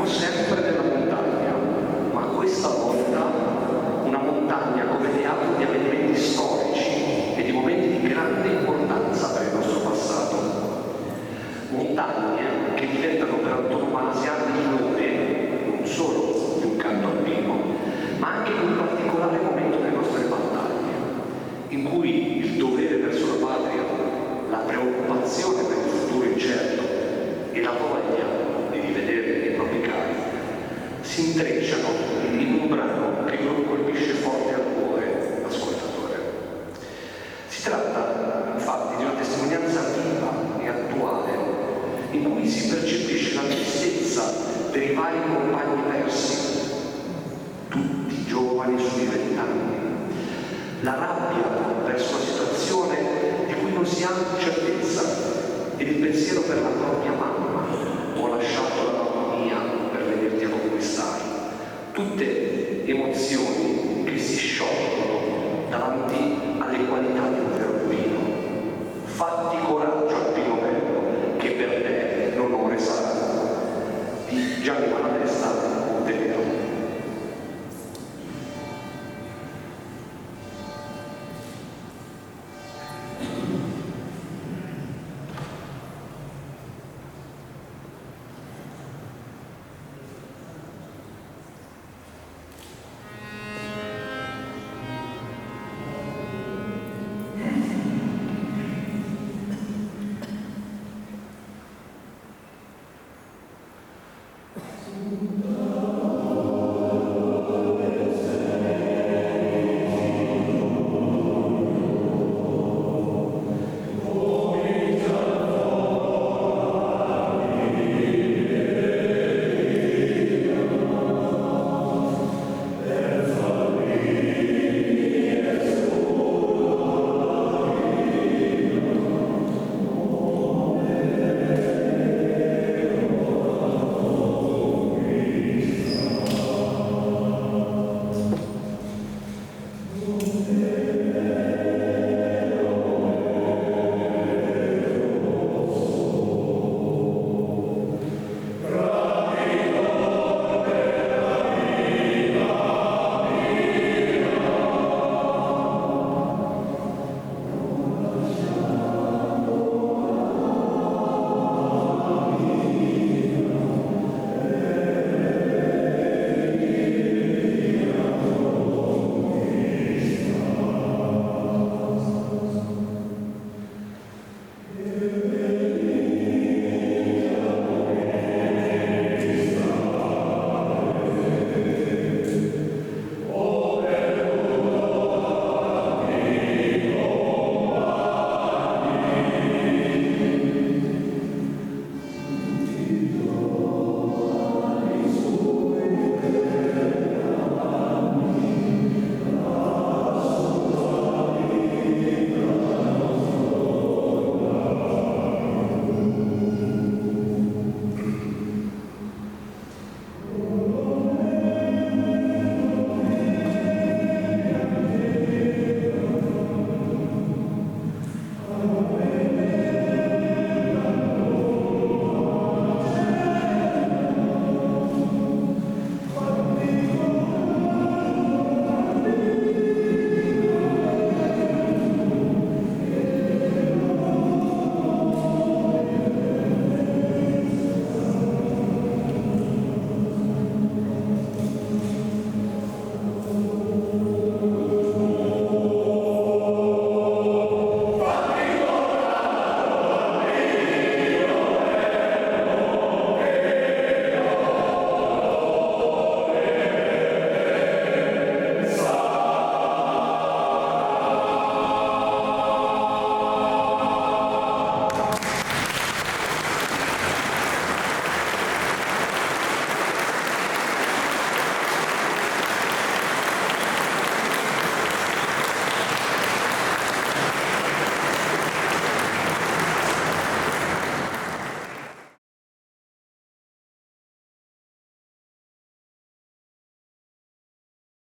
sempre della montagna, ma questa volta una montagna come teatro di avvenimenti storici e di momenti di grande importanza per il nostro passato. Montagne che diventano per antonomasia il nome non solo di un canto alpino, ma anche di un particolare momento delle nostre battaglie, in cui il dovere verso la patria, la preoccupazione per il futuro incerto e la voglia di rivedere i propri cari si intrecciano in un brano che colpisce forte al cuore l'ascoltatore. Si tratta infatti di una testimonianza viva e attuale in cui si percepisce la tristezza dei vari compagni persi, tutti giovani sui 20 anni, la rabbia verso una situazione di cui non si ha certezza ed il pensiero per la propria mamma: ho lasciato la mamma mia per venirti a conquistare. Tutte